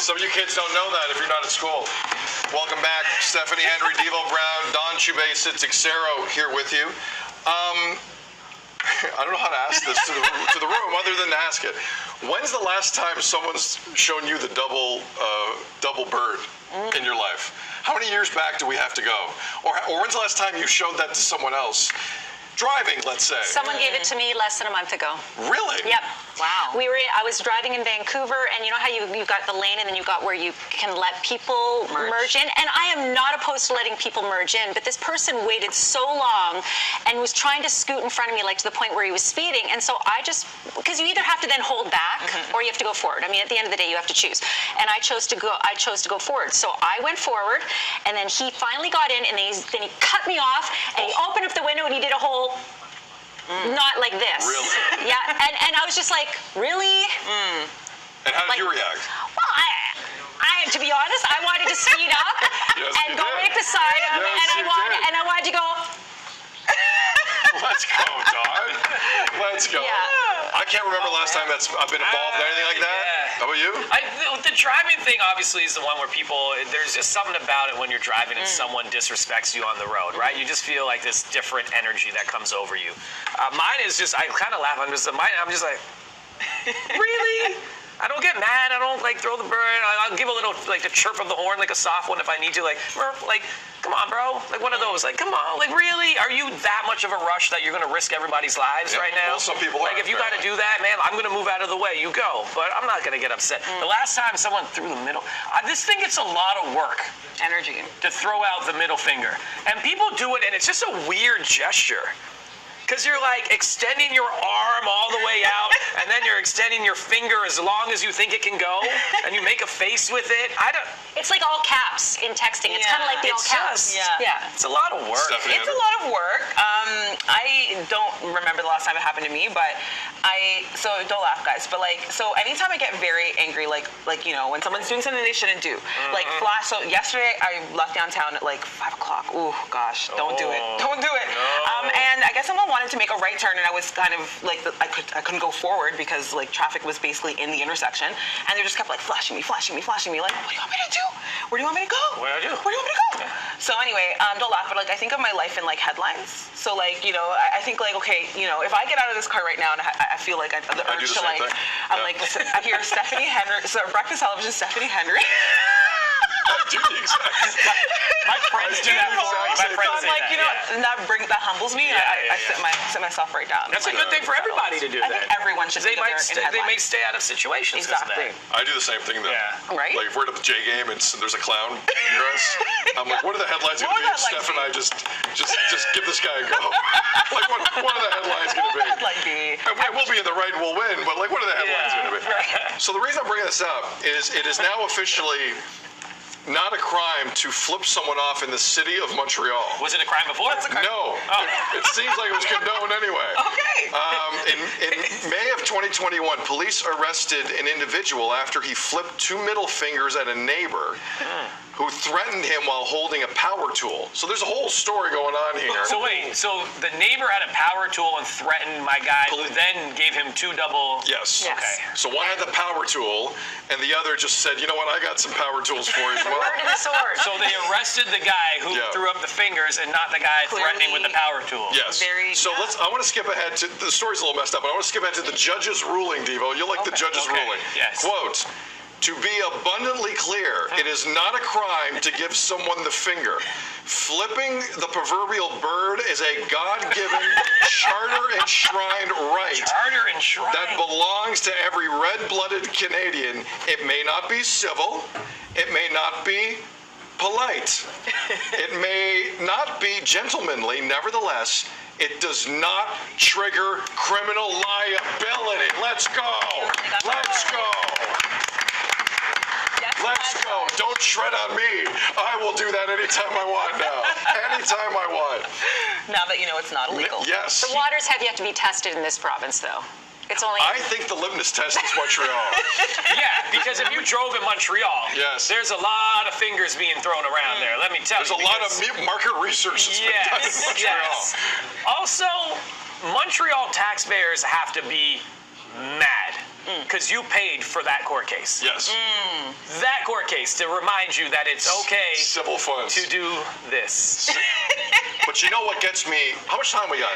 Some of you kids don't know that if you're not at school. Welcome back. Stephanie Henry, Devo Brown, Don Chubay, Xero here with you. I don't know how to ask this to the room other than to ask it. When's the last time someone's shown you the double bird in your life? How many years back do we have to go? Or when's the last time you showed that to someone else? Driving, let's say. Someone gave it to me less than a month ago. Really? Yep. Wow. I was driving in Vancouver, and you know how you've got the lane, and then you've got where you can let people merge in. And I am not opposed to letting people merge in, but this person waited so long and was trying to scoot in front of me, like to the point where he was speeding. And so I just, because you either have to then hold back or you have to go forward. I mean, at the end of the day, you have to choose. And I chose to go forward. So I went forward, and then he finally got in, and then he cut me off, and he opened up the window, and he did a whole. Not like this. Really? Yeah, and I was just like, really? And how did you react? Well, I to be honest, I wanted to speed up and go right beside him, and I wanted to go. Let's go, Don. Let's go. Yeah. I can't remember last time I've been involved in anything like that. Yeah. How about you? The driving thing obviously is the one where there's just something about it when you're driving and someone disrespects you on the road, right? You just feel like this different energy that comes over you. Mine is just, I kind of laugh. I'm just like, really? I don't get mad. I don't like throw the bird. I'll give a little like the chirp of the horn, like a soft one if I need to. Like, come on, bro. Like one of those. Like, come on. Like, really? Are you that much of a rush that you're gonna risk everybody's lives right now? Well, some people like, are, if you got to do that, man, I'm gonna move out of the way. You go. But I'm not gonna get upset. The last time someone threw the middle, this thing gets a lot of work. Energy. To throw out the middle finger, and people do it, and it's just a weird gesture. Because you're like extending your arm all the way out, and then you're extending your finger as long as you think it can go, and you make a face with it. It's like all caps in texting. It's kind of like the all caps. Yeah. It's a lot of work. Stephanie, It's a lot of work. I don't remember the last time it happened to me, but so don't laugh, guys. But so anytime I get very angry, like when someone's doing something they shouldn't do, like flash. So yesterday I left downtown at like 5 o'clock. Ooh, gosh, don't do it. Don't do it. No. And I guess someone wanted to make a right turn, and I was kind of like I couldn't go forward because like traffic was basically in the intersection, and they just kept like flashing me. Like, what do you want me to do? Where do you want me to go? What do I do? Where do you want me to go? So anyway, don't laugh, but like I think of my life in like headlines. So like I think like okay, if I get out of this car right now and I feel like the urge to like, I'm like I hear Stephanie Henry, so breakfast television, Stephanie Henry. I do the exact My friends do that for me. My friends say like, that. that humbles me. I sit myself right down. That's a good thing for everybody to do that. I think everyone should They be they may stay out of situations. Exactly. I do the same thing though. Yeah. Right? Like if we're at the J game and there's a clown near us, I'm like, what are the headlines going to be? And Steph and I just give this guy a go. Like what are the headlines going to be? We'll be in the right and we'll win, but like what are the headlines going to be? Right. So the reason I'm bringing this up is it is now officially not a crime to flip someone off in the city of Montreal. Was it a crime before? No. It seems like it was condoned anyway. Okay. In May of 2021, police arrested an individual after he flipped 2 middle fingers at a neighbor who threatened him while holding a power tool. So there's a whole story going on here. So wait, so the neighbor had a power tool and threatened my guy, who then gave him 2 double... Yes. Okay. So one had the power tool, and the other just said, you know what, I got some power tools for you as well. Word to the sword. So they arrested the guy who threw up the fingers and not the guy threatening with the power tool. Yes. I want to skip ahead to, the story's a little messed up, but I want to skip ahead to the judge's ruling, Devo. You'll like the judge's ruling. Yes. Quote, to be abundantly clear, it is not a crime to give someone the finger. Flipping the proverbial bird is a God-given, charter-enshrined right that belongs to every red-blooded Canadian. It may not be civil. It may not be polite. It may not be gentlemanly. Nevertheless, it does not trigger criminal liability. Let's go. Let's go. Let's go. Don't tread on me. I will do that anytime I want now. Anytime I want. Now that you know it's not illegal. Yes. The waters have yet to be tested in this province, though. It's only. I think the litmus test is Montreal. Yeah, because if you drove in Montreal, there's a lot of fingers being thrown around there. Let me tell you. There's a lot of market research that's been done in Montreal. Also, Montreal taxpayers have to be mad because you paid for that court case. Yes. That court case to remind you that it's okay Civil funds. to do this. But you know what gets me? How much time we got,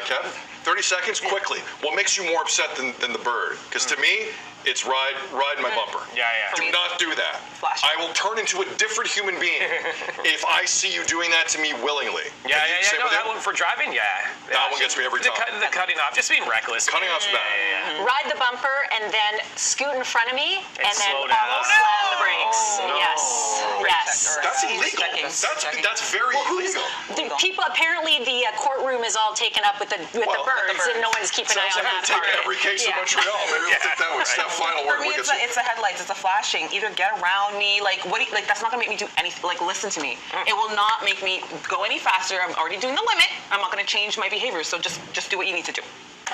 Kev? 30 seconds? Quickly. What makes you more upset than the bird? Because to me, it's ride my bumper. Yeah, yeah. Do not do that. Flash. I will turn into a different human being if I see you doing that to me willingly. Yeah, Can you yeah, say yeah. No, with that it? one for driving, yeah. That one gets me every time. The cutting off, just being reckless. Cutting off's bad. Ride the bumper and then scoot in front of me and then slow down. almost slam the brakes. No. Yes. Yes. That's illegal. Checking. That's very illegal. The people apparently the courtroom is all taken up with the birds, and no one's keeping an eye Sounds on like that we take part. every case in Yeah. Montreal. Maybe we'll take that one. Step final For word. me, We'll it's get the headlights. It's the flashing. Either get around me, like that's not gonna make me do anything. Like listen to me. It will not make me go any faster. I'm already doing the limit. I'm not gonna change my behavior. So just do what you need to do.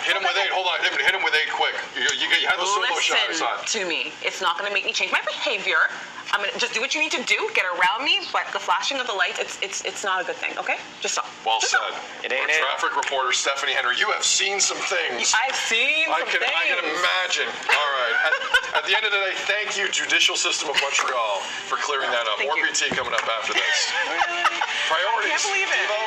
Hit him with 8. Hold on. Hit him with 8 quick. You had the solo shot Listen aside. to me. It's not gonna make me change my behavior. I'm gonna just do what you need to do. Get around me. But the flashing of the lights, it's not a good thing. Okay? Just stop. Well Just said. stop. It ain't Our it. traffic reporter Stephanie Henry, you have seen some things. I've seen I some can things. imagine. All right. At the end of the day, thank you, Judicial System of Montreal, for clearing that up. Thank More you. BT coming up after this. Priorities. I can't believe it. Devo,